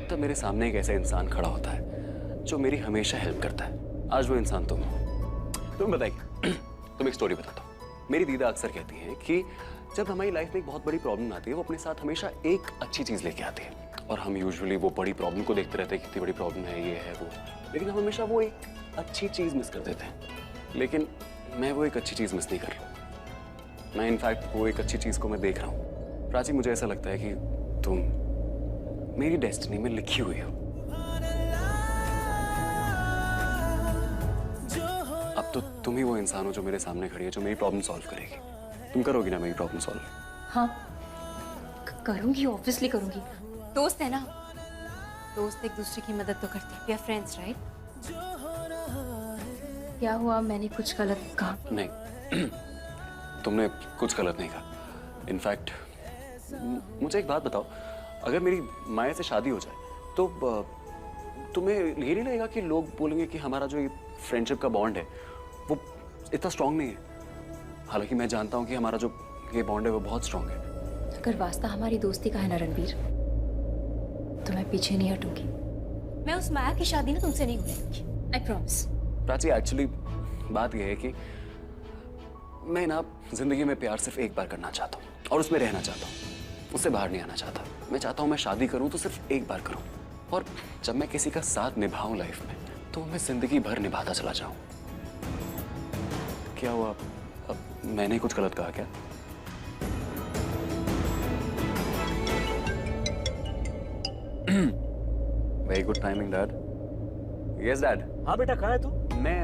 तब तब मेरे सामने एक ऐसा इंसान खड़ा होता है जो मेरी हमेशा हेल्प करता है। आज वो इंसान तुम हो। तुम बताइए, तुम एक स्टोरी बताता हूँ। मेरी दीदा अक्सर कहती है कि जब हमारी लाइफ में एक बहुत बड़ी प्रॉब्लम आती है, वो अपने साथ हमेशा एक अच्छी चीज़ लेके आती है। और हम यूजुअली वो बड़ी प्रॉब्लम को देखते रहते हैं, कितनी बड़ी प्रॉब्लम है, ये है वो, लेकिन हम हमेशा वो एक अच्छी चीज़ मिस कर देते हैं। लेकिन मैं वो एक अच्छी चीज़ मिस नहीं कर रहा हूँ। मैं इनफैक्ट वो एक अच्छी चीज़ को मैं देख रहा हूँ। प्राची, मुझे ऐसा लगता है कि तुम मेरी डेस्टिनी में लिखी हुई हो। अब तो तुम ही वो इंसान हो जो मेरे सामने खड़ी है, जो मेरी प्रॉब्लम सॉल्व करेगी। तुम करोगी ना मेरी प्रॉब्लम सॉल्व? हाँ, करूंगी, ऑब्वियसली करूंगी। दोस्त है ना, दोस्त एक दूसरे की मदद तो करते हैं। We are friends, right? क्या हुआ, मैंने कुछ गलत कहा? नहीं, तुमने कुछ गलत नहीं कहा। इनफैक्ट मुझे एक बात बताओ, अगर मेरी माया से शादी हो जाए तो तुम्हें ये नहीं लगेगा कि लोग बोलेंगे कि हमारा जो ये फ्रेंडशिप का बॉन्ड है वो इतना स्ट्रांग नहीं है? हालांकि मैं जानता हूँ कि हमारा जो ये बॉन्ड है वो बहुत स्ट्रांग है। अगर वास्ता हमारी दोस्ती का है ना रणवीर, तो मैं पीछे नहीं हटूंगी। मैं उस माया की शादी ना तुमसे नहीं होने दूंगी, आई प्रॉमिस। प्राची, एक्चुअली बात यह है कि मैं ना जिंदगी में प्यार सिर्फ एक बार करना चाहता हूँ और उसमें रहना चाहता हूँ, उससे बाहर नहीं आना चाहता। मैं चाहता हूँ मैं शादी करूँ तो सिर्फ एक बार करूँ, और जब मैं किसी का साथ निभाऊं लाइफ में तो मैं जिंदगी भर निभाता चला जाऊं। क्या हुआ, अब मैंने कुछ गलत कहा क्या? Very good timing dad. Yes dad. हाँ बेटा, कहाँ है तू? मैं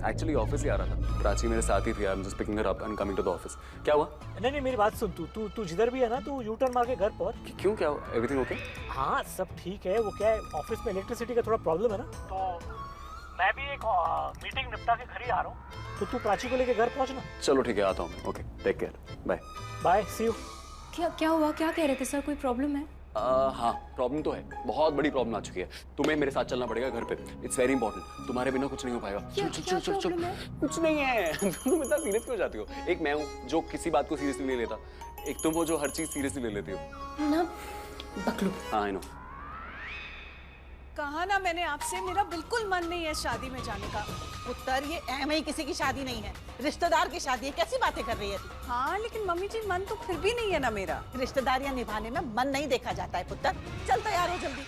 एक्चुअली ऑफिस ही आ रहा था। प्राची मेरे साथ ही थी। I am just picking her up and coming to the office. क्या हुआ? नहीं नहीं, मेरी बात सुन। तू जिधर भी है ना, तू यू टर्न मार के घर पहुंच। क्यों, क्या हुआ? Everything okay? हाँ सब ठीक है। वो क्या है, ऑफिस में इलेक्ट्रिसिटी का थोड़ा प्रॉब्लम है ना, तो मैं भी एक मीटिंग निपटा के घर ही आ रहा हूँ। तो तू प्राची को लेके घर पहुंच ना। चलो ठीक है, आता हूँ। Okay, take care, bye. Bye, see you. क्या हुआ, क्या कह रहे थे सर? कोई प्रॉब्लम है? हाँ, प्रॉब्लम तो है, बहुत बड़ी प्रॉब्लम आ चुकी है। तुम्हें मेरे साथ चलना पड़ेगा घर पे। It's very important. तुम्हारे बिना कुछ नहीं हो पाएगा। क्या प्रॉब्लम है? कुछ नहीं है। तुम इतना सीरियस क्यों जाती हो? एक मैं हूँ जो किसी बात को सीरियसली ले लेता, एक तुम हो जो हर चीज सीरियसली ले लेती हो ना। बकलू। हाँ, आई नो। कहा ना मैंने आपसे, मेरा बिल्कुल मन नहीं है शादी में जाने का। उत्तर, ये ऐम ही किसी की शादी नहीं है, रिश्तेदार की शादी है। कैसी बातें कर रही है तू? हाँ लेकिन मम्मी जी, मन तो फिर भी नहीं है ना मेरा। रिश्तेदारियां निभाने में मन नहीं देखा जाता है पुत्र। चल तैयार हो जल्दी।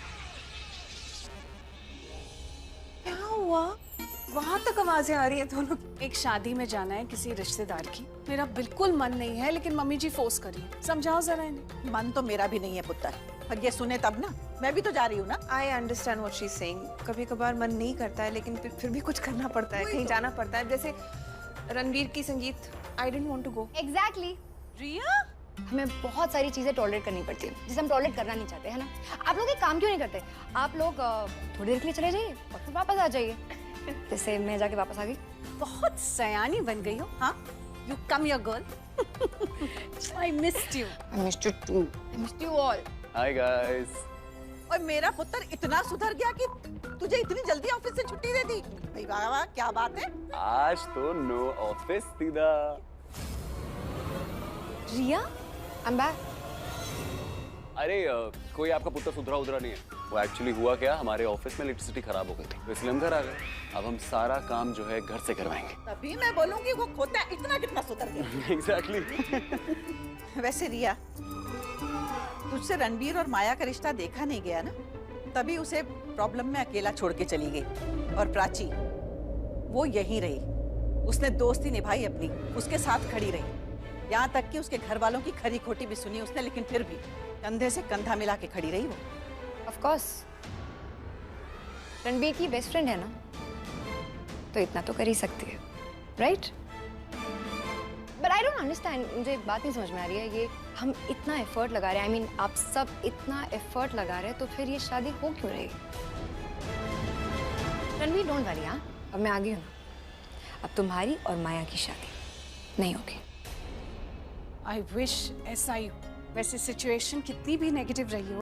क्या हुआ? वहां तक आवाजें आ रही है दोनों। एक शादी में जाना है किसी रिश्तेदार की, मेरा बिल्कुल मन नहीं है, लेकिन मम्मी जी फोर्स कर रही है। समझाओ जरा इन्हें। मन तो मेरा भी नहीं है पुत्र, और ये सुने तब ना, मैं भी तो जा रही हूँ ना। I understand what she is saying. कभी कभार मन नहीं करता है, लेकिन फिर भी कुछ करना पड़ता है, कहीं जाना पड़ता है। जैसे रणवीर की संगीत, I didn't want to go. Exactly. Riya, हमें बहुत सारी चीजें टॉलरेट करनी पड़ती है जिसे हम टॉलरेट करना नहीं चाहते, है ना? आप लोग एक काम क्यों नहीं करते? आप लोग थोड़ी देर के लिए चले जाइए और फिर वापस आ जाइए। जैसे मैं जाके वापस आ गई। बहुत सयानी बन गई हो। हाँ, you come your girl. I missed you. I missed you too. I missed you all. Hi guys. और मेरा पुत्र इतना सुधर गया कि तुझे इतनी जल्दी ऑफिस से छुट्टी दे दी। भाई वाह वाह, क्या बात है। आज तो नो ऑफिस दीदा। रिया, आई एम बैक। अरे कोई आपका पुत्र सुधरा उधरा नहीं है। वो एक्चुअली हुआ क्या, हमारे ऑफिस में इलेक्ट्रिसिटी खराब हो गई थी, तो इसलिए हम घर आ गए। अब हम सारा काम जो है घर से करवाएंगे। तभी मैं बोलूंगी वो खोता इतना कितना सुधर गया। एग्जैक्टली। वैसे रिया, तुझसे रणबीर और माया का रिश्ता देखा नहीं गया ना, तभी उसे प्रॉब्लम में अकेला छोड़ के चली गई। और प्राची, वो यहीं रही, उसने दोस्ती निभाई अपनी, उसके साथ खड़ी रही। यहाँ तक कि उसके घर वालों की खरी खोटी भी सुनी उसने, लेकिन फिर भी कंधे से कंधा मिला के खड़ी रही वो। ऑफ कोर्स, रणबीर की बेस्ट फ्रेंड है ना, तो इतना तो कर ही सकती है, right? But I don't understand, मुझे एक बात नहीं समझ में आ रही है। ये हम इतना एफर्ट लगा रहे हैं, आई मीन आप सब इतना एफर्ट लगा रहे हैं, तो फिर ये शादी हो क्यों रही? रणबीर डोंट वरी, हाँ, अब मैं आ गई हूँ ना। अब तुम्हारी और माया की शादी नहीं होगी। आई विश ऐसा ही हो। वैसे सिचुएशन कितनी भी नेगेटिव रही हो,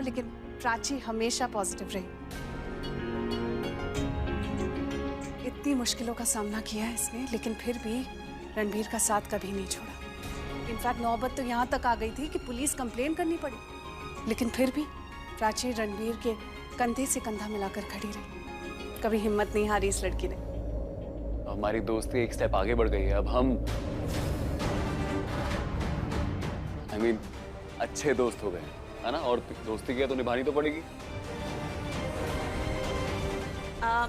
लेकिन प्राची हमेशा पॉजिटिव रही। इतनी मुश्किलों का सामना किया है इसने, लेकिन फिर भी रणबीर का साथ कभी नहीं छोड़ा। इनफैक्ट नौबत तो यहाँ तक आ गई थी कि पुलिस कंप्लेन करनी पड़ी, लेकिन फिर भी प्राची रणबीर के कंधे से कंधा मिलाकर खड़ी रही। कभी हिम्मत नहीं हारी इस लड़की ने। हमारी दोस्ती एक स्टेप आगे बढ़ गई है। अब हम I mean, अच्छे दोस्त हो गए है ना, और दोस्ती की तो निभानी तो पड़ेगी।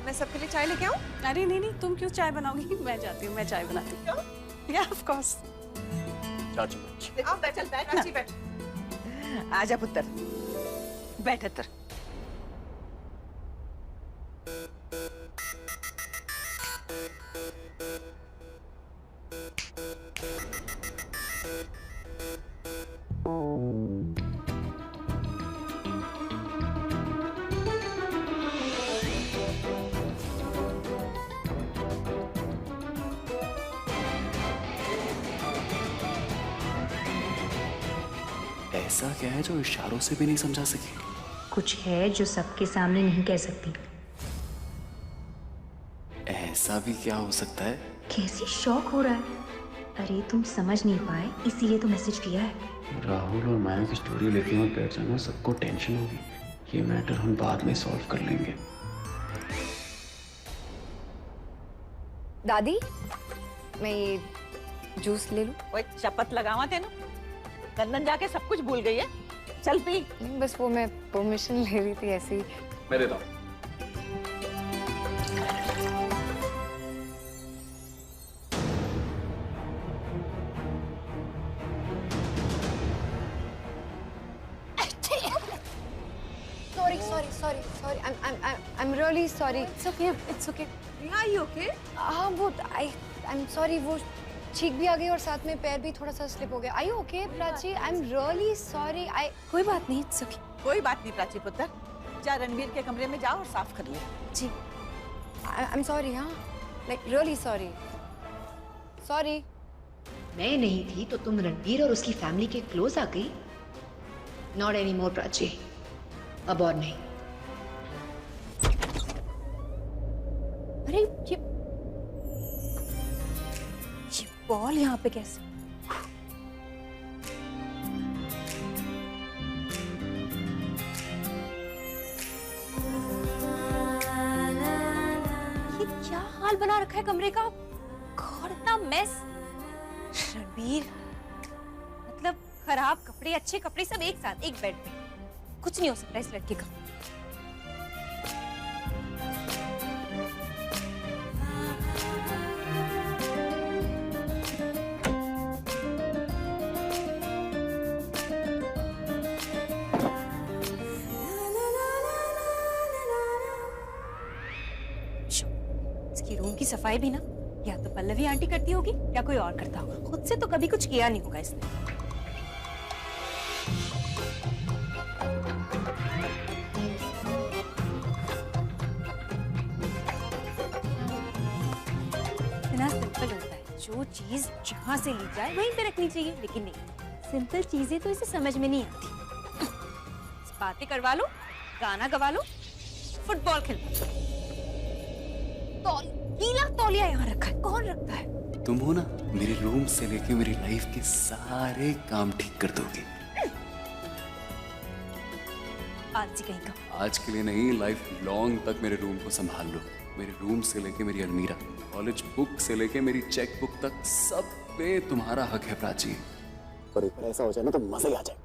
मैं सबके लिए चाय लेके आऊं? अरे नहीं नहीं, तुम क्यों चाय बनाओगी? मैं जाती हूँ, मैं चाय बनाती हूँ। या ऑफ कोर्स। चाचू आप बैठ, चल बैठ, प्राची बैठ। आजा पुत्र, बैठ इधर। ऐसा क्या है जो इशारों से भी नहीं समझा सकी? कुछ है जो सबके सामने नहीं कह सकती। ऐसा भी क्या हो सकता है? कैसी शौक हो रहा है। अरे तुम समझ नहीं पाए इसीलिए तो मैसेज किया है। राहुल और माया की स्टोरी लेके मत बैठ जाना, सबको टेंशन होगी। ये मैटर हम बाद में सॉल्व कर लेंगे। दादी, मैं ये जूस ले लूं? ओए शपथ लगावा तेनू, लंदन जाके सब कुछ भूल गई है। चल पी। नहीं, बस वो मैं परमिशन ले रही थी ऐसे ही। मैं देता हूँ। Sorry. I'm really sorry. It's okay. Are you okay? हाँ वो I'm sorry, वो छींक भी आ गई और साथ में पैर भी थोड़ा सा स्लिप हो गया। Are you okay, Prachi? I'm really sorry. कोई बात नहीं, it's okay. कोई बात नहीं प्राची पुत्र, जा रणबीर के कमरे में जाओ और साफ कर ले। जी। I'm sorry, हाँ, like really sorry. Sorry. मैं नहीं थी तो तुम रणबीर और उसकी फैमिली के क्लोज आ गई। Not anymore, Prachi. अब और नहीं। अरे ये बॉल यहाँ पे कैसे? ये क्या हाल बना रखा है कमरे का? गॉड, इतना मेस। रणबीर, मतलब खराब कपड़े, अच्छे कपड़े सब एक साथ एक बेड पे। कुछ नहीं हो सकता इस लड़के का। इसकी रूम की सफाई भी ना या तो पल्लवी आंटी करती होगी या कोई और करता होगा। खुद से तो कभी कुछ किया नहीं होगा इसने। इतना सिंपल होता है, जो चीज जहां से ली जाए वहीं पे रखनी चाहिए, लेकिन नहीं, सिंपल चीजें तो इसे समझ में नहीं आती। बातें करवा लो, गाना गवा लो, फुटबॉल खेल लो। गीला तौलिया यहाँ रखा है, कौन रखता है? तुम हो ना, मेरे रूम से लेके मेरी लाइफ के सारे काम ठीक कर दोगे। आलसी कहीं का। आज के लिए नहीं, लाइफ लॉन्ग तक मेरे रूम को संभाल लो। मेरे रूम से लेके मेरी अलमीरा, कॉलेज बुक से लेके मेरी चेक बुक तक, सब पे तुम्हारा हक है प्राची। और एक बार ऐसा हो जाए ना तो मजा ही आ जाए।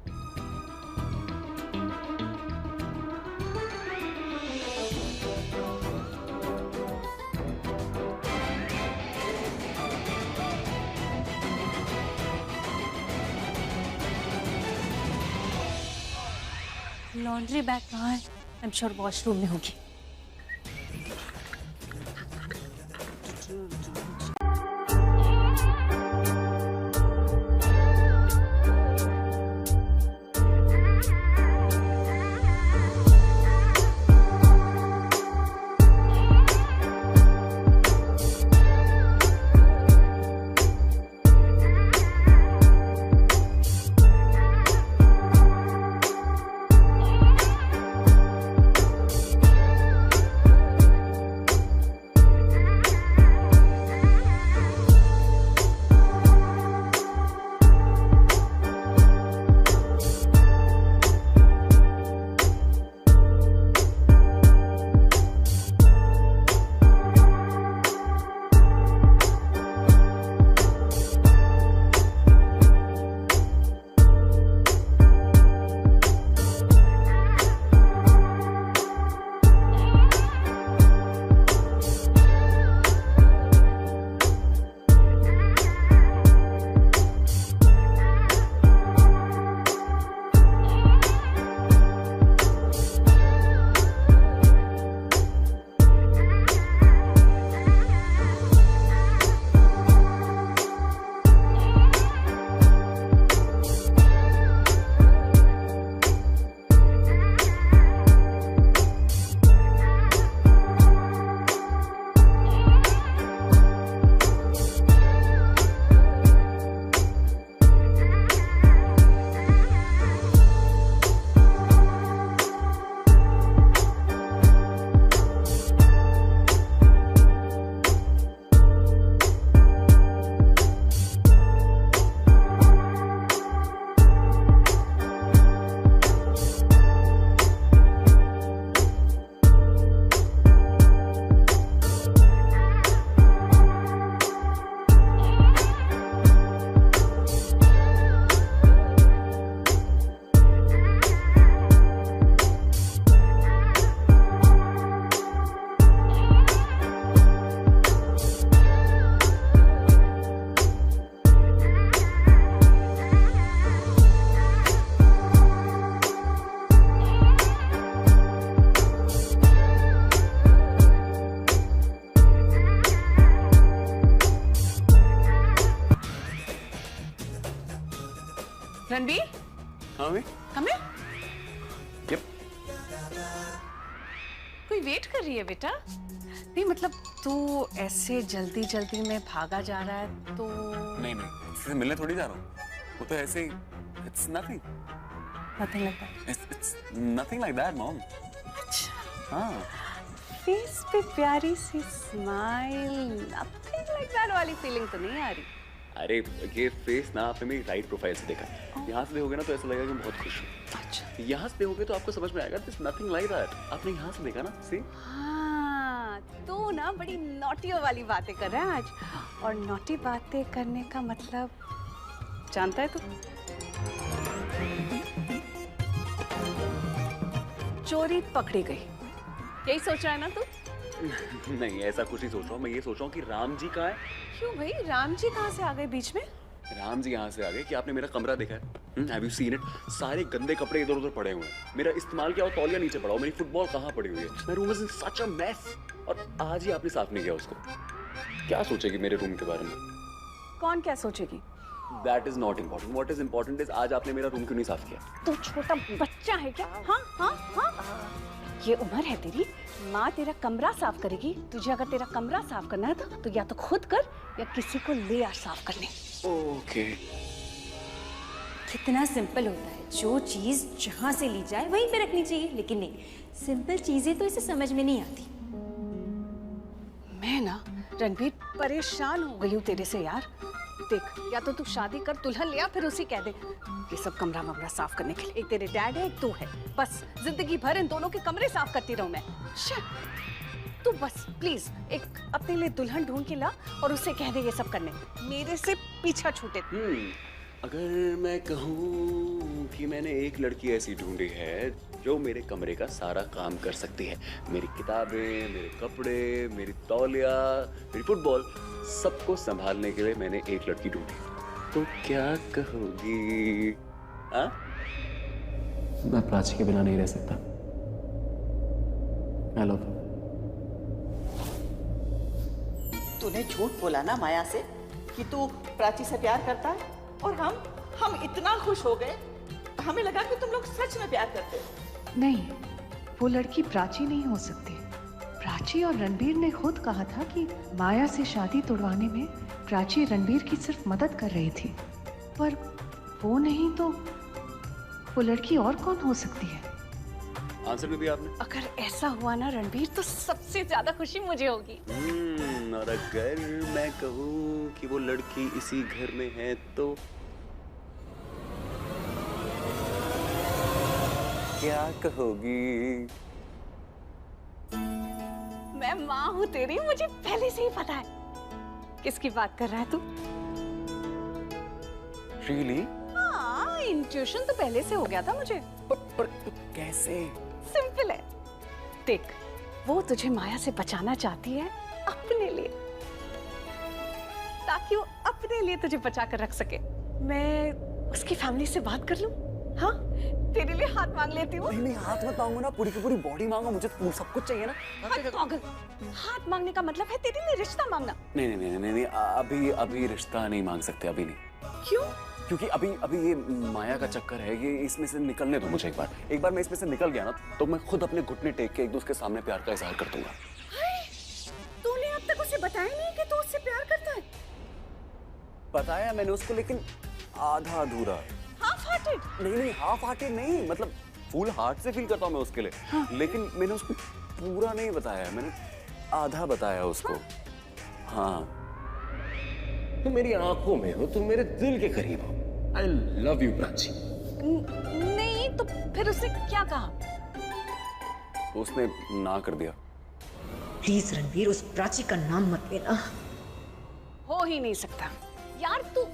लॉन्ड्री बैग कहाँ है? आई एम श्योर वॉशरूम में होगी। कोई वेट कर रही है बेटा? नहीं मतलब तू ऐसे जल्दी जल्दी में भागा जा रहा है तो नहीं इससे मिलने थोड़ी जा रहा हूँ, वो तो ऐसे ही, it's nothing nothing like that. It's nothing like that mom. अच्छा, हाँ फेस पे प्यारी सी स्माइल, नथिंग लाइक दैट वाली फीलिंग तो नहीं आ रही। अरे ये फेस ना आपने मेरी राइट प्रोफाइल से देखा है, यहाँ से देखोगे ना तो ऐसा लगेगा कि मैं बहुत खुश हूँ। अच्छा, यहाँ से देखोगे तो आपको समझ में आएगा दिस नथिंग लाइक दैट। आपने यहाँ से देखा ना, सी हाँ तू ना बड़ी नॉटियों वाली बातें कर रहा है आज, और नॉटी बातें करने का मतलब जानता है तू? चोरी पकड़ी गई, यही सोच रहा है ना तू? नहीं ऐसा कुछ नहीं सोच रहा हूँ, मैं ये सोच रहा हूँ कि राम जी कहाँ है। क्यों भाई, राम जी कहाँ से आ गए बीच में? राम जी यहाँ से आ गए कि आपने मेरा कमरा देखा है? Have you seen it? सारे गंदे कपड़े इधर उधर पड़े हुए हैं, मेरा इस्तेमाल किया हुआ तौलिया नीचे पड़ा हुआ, मेरी फुटबॉल कहाँ पड़ी हुई है, मेरा room is in such a mess, और आज ही आपने साफ नहीं किया उसको। क्या सोचेगी मेरे रूम के बारे में? कौन क्या सोचेगी? That is not important, what is important is आज आपने मेरा रूम क्यों नहीं साफ किया? तू छोटा बच्चा है क्या? हाँ हाँ हाँ, ये उम्र है तेरी, माँ तेरा कमरा साफ करेगी। तुझे अगर तेरा कमरा साफ करना है तो या तो खुद कर या किसी को ले आ साफ करने। ओके कितना सिंपल होता है, जो चीज जहां से ली जाए वहीं पे रखनी चाहिए, लेकिन नहीं, सिंपल चीजें तो इसे समझ में नहीं आती। मैं ना रणबीर परेशान हो गई हूँ तेरे से यार। देख, या तो तू शादी कर, दुल्हन ले आ, फिर उसे कह दे ये सब कमरा वमरा साफ करने के लिए। एक तेरे डैड है, एक तू है, बस जिंदगी भर इन दोनों के कमरे साफ करती रहूं मैं। तू बस प्लीज एक अपने लिए दुल्हन ढूंढ के ला और उसे कह दे ये सब करने, मेरे से पीछा छूटे। अगर मैं कहूँ कि मैंने एक लड़की ऐसी ढूंढी है जो मेरे कमरे का सारा काम कर सकती है, मेरी किताबें, मेरे कपड़े, मेरी तौलिया, मेरी फुटबॉल, सबको संभालने के लिए मैंने एक लड़की ढूंढी, तो क्या कहोगी? हाँ? मैं प्राची के बिना नहीं रह सकता। I love you. तूने झूठ बोला ना माया से कि तू प्राची से प्यार करता है, और हम इतना खुश हो गए, हमें लगा कि तुम लोग सच में प्यार करते हो। नहीं, वो लड़की प्राची नहीं हो सकती। प्राची और रणबीर ने खुद कहा था कि माया से शादी तोड़वाने में प्राची रणबीर की सिर्फ मदद कर रही थी, पर वो नहीं तो वो लड़की और कौन हो सकती है? आंसर भी दिया आपने। अगर ऐसा हुआ ना रणबीर, तो सबसे ज्यादा खुशी मुझे होगी। और अगर मैं कहूँ कि वो लड़की इसी घर में है तो क्या कहोगी? मैं माँ हूँ तेरी, मुझे पहले से ही पता है। किसकी बात कर रहा है तू? Really? हाँ, इंट्यूशन तो पहले से हो गया था मुझे। पर कैसे? सिंपल है, देख, वो तुझे माया से बचाना चाहती है अपने लिए, ताकि वो अपने लिए तुझे बचा कर रख सके। मैं उसकी फैमिली से बात कर लूं? हाँ, तेरे लिए हाथ मांग लेती हूँ। नहीं हाथ मत मांगो ना, पूरी की पूरी बॉडी मांगो, मुझे सब कुछ चाहिए ना। हाथ मांगने का मतलब है तेरे लिए रिश्ता मांगना। नहीं, अभी रिश्ता नहीं मांग सकते, अभी नहीं। क्यों? क्योंकि अभी ये माया का चक्कर है, ये इसमें से निकलने दो मुझे। एक बार मैं इसमें से निकल गया ना, तो मैं खुद अपने घुटने टेक के एक दूसरे के सामने प्यार का इजहार कर दूंगा। तूने अब तक उसे बताया नहीं कि तू उससे प्यार करता है? बताया मैंने उसको, लेकिन आधा अधूरा। Half hearted? नहीं, हाफ हार्टेड नहीं, मतलब फुल हार्ट से फील करता हूँ मैं उसके लिए। हाँ। लेकिन मैंने उसको पूरा नहीं बताया, मैंने आधा बताया उसको। हाँ, तुम मेरी आंखों में हो, तुम मेरे दिल के करीब हो। I love you, Prachi. नहीं तो फिर उसने क्या कहा? उसने ना कर दिया। प्लीज रणबीर, उस प्राची का नाम मत लेना। हो ही नहीं सकता यार, तू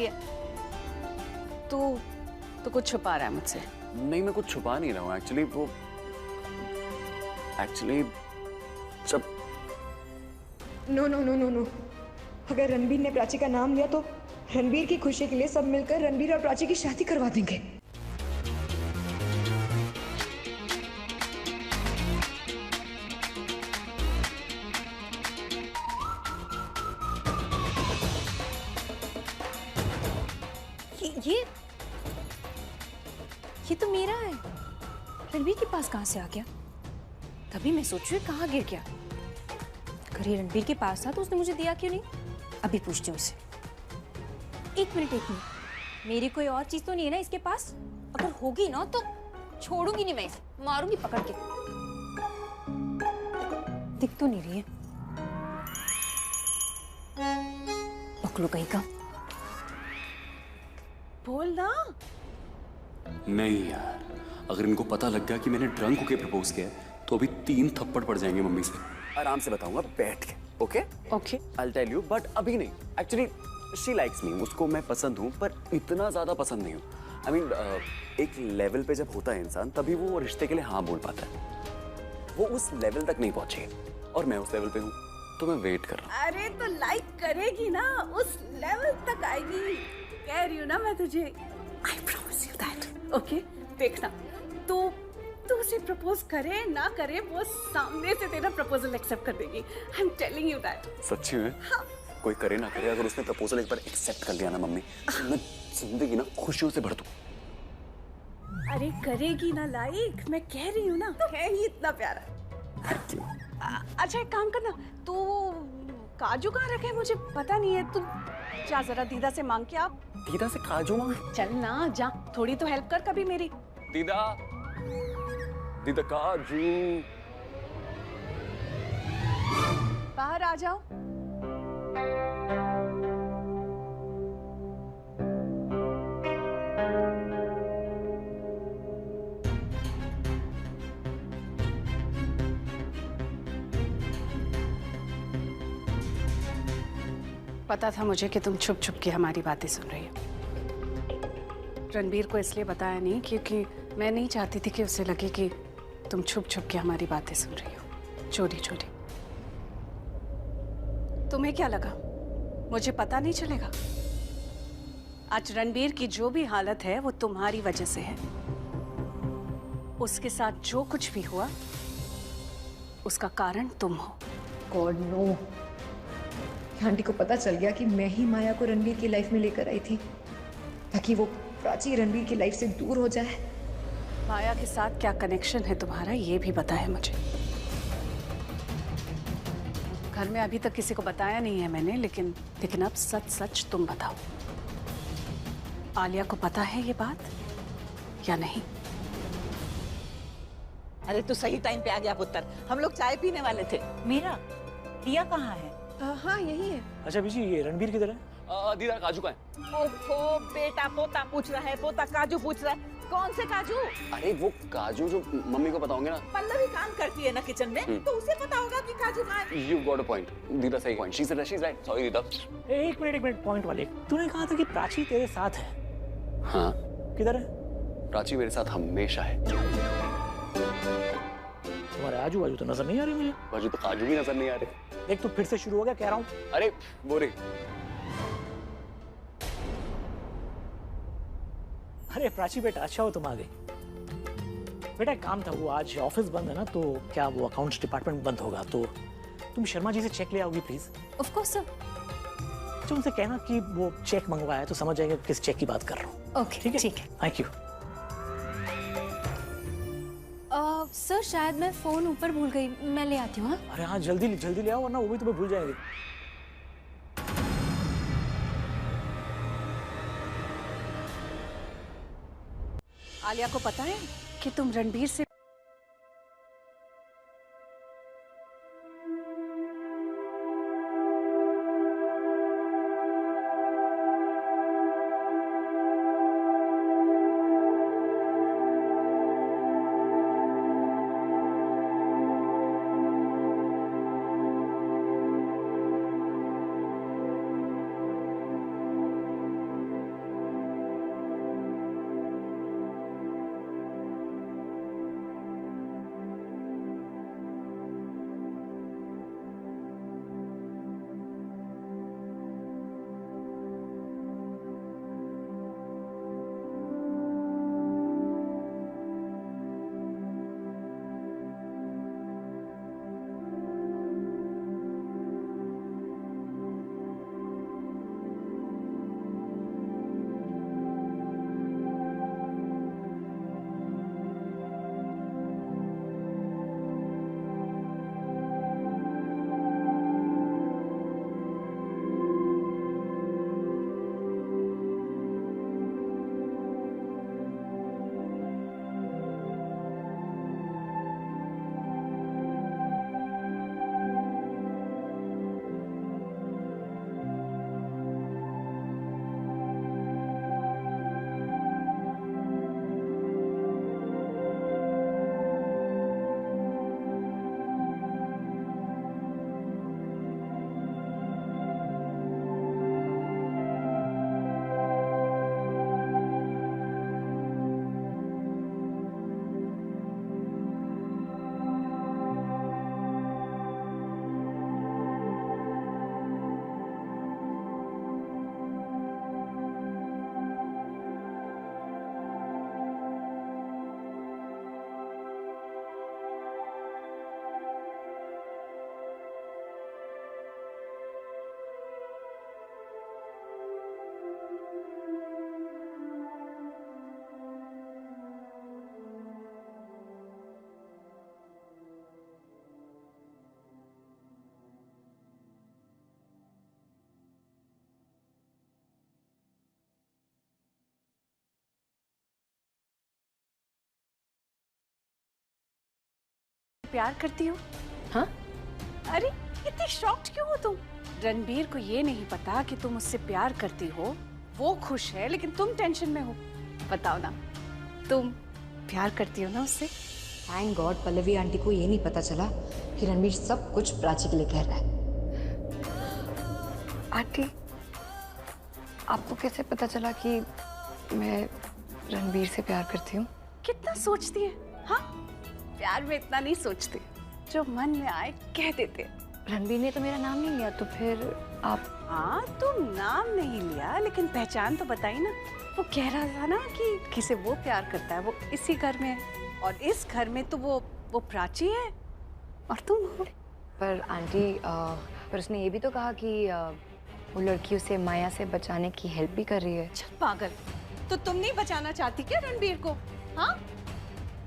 है। तू कुछ छुपा रहा है मुझसे। नहीं, मैं कुछ छुपा नहीं रहा हूँ एक्चुअली। जब no no no no no, अगर रणबीर ने प्राची का नाम लिया तो रणबीर की खुशी के लिए सब मिलकर रणबीर और प्राची की शादी करवा देंगे। ये तो मेरा है। रणबीर के पास कहाँ से आ गया? तभी मैं सोच रही हूँ कहाँ गिर गया। अगर ये रणबीर के पास था तो उसने मुझे दिया क्यों नहीं? अभी पूछती हूँ उससे। एक मिनट। मेरी कोई और चीज तो नहीं है ना इसके पास? अगर होगी ना तो छोड़ूंगी नहीं मैं इसे, मारूंगी पकड़ के। दिख तो नहीं रही है। पकड़ो कहीं का। बोल ना। नहीं यार, अगर इनको पता लग गया कि मैंने ड्रंक होके प्रपोज किया है तो अभी 3 थप्पड़ पड़ जाएंगे मम्मी से। आराम से बताऊंगा बैठ के। Okay okay. I tell you, but अभी नहीं। एक्चुअली शी लाइक्स मी, उसको मैं पसंद हूँ, पर इतना ज्यादा पसंद नहीं हूँ। आई मीन एक लेवल पे जब होता है इंसान तभी वो रिश्ते के लिए हाँ बोल पाता है। वो उस लेवल तक नहीं पहुंची और मैं उस लेवल पे हूँ, तो मैं वेट कर रहा हूँ। अरे तो लाइक करेगी ना, उस लेवल तक आएगी। कह रही हूँ ना मैं तुझे। I promise you that. Okay देखना, तू उसे प्रपोज करे ना करे, वो सामने से तेरा प्रपोजल एक्सेप्ट कर देगी। I am telling you that. सच्ची में? हाँ। कोई करे ना करे, अगर उसने प्रपोजल एक बार एक्सेप्ट कर लिया ना मम्मी, तो मैं जिंदगी ना खुशियों से भर दूं। अरे करेगी ना लाइक, मैं कह रही हूँ ना। तो है ही इतना प्यारा। Thank you. अच्छा एक काम करना, तू काजू कहाँ रखे हैं मुझे पता नहीं है। तू जा जरा दीदा से मांग के आ। दीदा से काजू मांग? चल ना जा, थोड़ी तो हेल्प कर कभी मेरी। दीदा काजू। बाहर आ जाओ। पता था मुझे कि तुम छुप छुप के हमारी बातें सुन रही हो। रणबीर को इसलिए बताया नहीं क्योंकि मैं नहीं चाहती थी कि उसे लगे कि तुम छुप छुप के हमारी बातें सुन रही हो, चोरी चोरी। तुम्हें क्या लगा मुझे पता नहीं चलेगा? आज रणबीर की जो भी हालत है वो तुम्हारी वजह से है। उसके साथ जो कुछ भी हुआ उसका कारण तुम हो। गॉड नो, आंटी को पता चल गया कि मैं ही माया को रणबीर की लाइफ में लेकर आई थी ताकि वो प्राची रणबीर की लाइफ से दूर हो जाए। माया के साथ क्या कनेक्शन है तुम्हारा ये भी बताया मुझे। घर में अभी तक किसी को बताया नहीं है मैंने, लेकिन अब सच सच तुम बताओ। आलिया को पता है ये बात या नहीं? अरे तू सही टाइम पे आ गया पुत्र, हम लोग चाय पीने वाले थे। मीरा, दिया कहाँ है? हाँ यही है। अच्छा बीजी, ये रणबीर किधर है? दीदा काजू का है। ओहो बेटा, पोता पूछ रहा है, पोता काजू पूछ रहा है। कौन से काजू? अरे वो काजू जो मम्मी को बताओगे ना। पल्लवी काम करती है ना किचन में, तो उसे पता होगा कि काजू कहाँ है। You got a point. दीदा सही point. She is right. Sorry दीदा। एक मिनट पॉइंट वाले, तूने कहा था कि प्राची तेरे साथ है। हाँ, किधर है? प्राची मेरे साथ हमेशा है। तुम्हारे आजू बाजू तो नजर नहीं आ रही मुझे। बाजू तो काजू भी नजर नहीं आ रहे। देख तू फिर से शुरू हो गया, कह रहा हूँ। अरे बोरे। अरे प्राची बेटा, अच्छा हो तुम आ गई। बेटा एक काम था, वो आज ऑफिस बंद है ना, तो क्या वो अकाउंट्स डिपार्टमेंट बंद होगा, तो तुम शर्मा जी से चेक ले आओगी प्लीज। Of course sir. अच्छा उनसे कहना कि वो चेक मंगवाया है तो समझ जाएंगे किस चेक की बात कर रहा हूँ। ओके ठीक है। Thank you. सर शायद मैं फोन ऊपर भूल गई, मैं ले आती हूँ। हाँ? अरे हाँ, जल्दी ले आओ वरना वो भी तुम्हें भूल जाएंगे। आलिया को पता है कि तुम रणबीर से प्यार करती हो? हाँ? अरे इतनी शॉक्ड क्यों हो तुम? रणबीर को ये नहीं पता कि तुम उससे प्यार करती हो। वो खुश है लेकिन तुम टेंशन में हो। बताओ ना, तुम प्यार करती हो ना उससे? थैंक गॉड पल्लवी आंटी को ये नहीं पता चला कि रणबीर सब कुछ प्राची के लिए कह रहा है। आंटी, आपको कैसे पता चला कि मैं रणबीर से प्यार करती हूँ? कितना सोचती है, हाँ? प्यार में इतना नहीं सोचते, जो मन में आए कह देते। रणबीर ने तो मेरा नाम नहीं लिया, तो फिर आप? हाँ, तुम नाम नहीं लिया लेकिन पहचान तो बताई ना। वो कह रहा था ना कि किसे वो प्यार करता है, वो इसी घर में है, और इस घर में तो वो प्राची है और तुम हो। पर आंटी, पर उसने ये भी तो कहा कि वो लड़की उसे माया से बचाने की हेल्प भी कर रही है। चल पागल, तो तुम नहीं बचाना चाहती क्या रणबीर को? हाँ,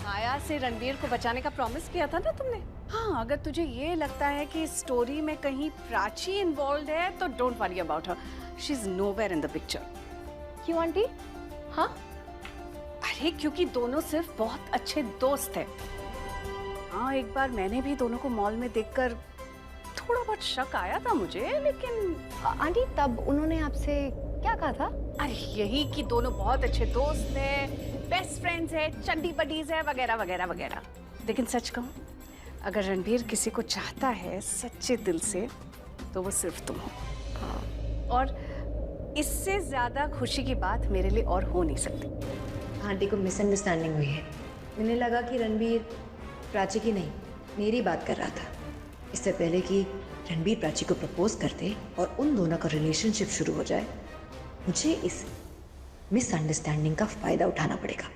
माया से रणबीर को बचाने का प्रॉमिस किया था ना तुमने। हाँ, अगर तुझे ये लगता है कि इस स्टोरी में कहीं प्राची इन्वॉल्व है तो don't worry about her, she is nowhere in the picture. क्यों आंटी? हाँ? अरे क्योंकि दोनों सिर्फ बहुत अच्छे दोस्त हैं। हाँ, एक बार मैंने भी दोनों को मॉल में देखकर थोड़ा बहुत शक आया था मुझे, लेकिन आंटी तब उन्होंने आपसे क्या कहा था? अरे यही कि दोनों बहुत अच्छे दोस्त हैं, बेस्ट फ्रेंड्स हैं, चड्डी बडीज है, वगैरह वगैरह वगैरह। लेकिन सच कहूं, अगर रणबीर किसी को चाहता है सच्चे दिल से तो वो सिर्फ तुम हो। और इससे ज्यादा खुशी की बात मेरे लिए और हो नहीं सकती। आंटी को मिसअंडरस्टैंडिंग हुई है। मुझे लगा कि रणबीर प्राची की नहीं मेरी बात कर रहा था, इससे पहले कि रणबीर प्राची को प्रपोज कर दे और उन दोनों का रिलेशनशिप शुरू हो जाए। मुझे इस मिसअंडरस्टैंडिंग का फायदा उठाना पड़ेगा।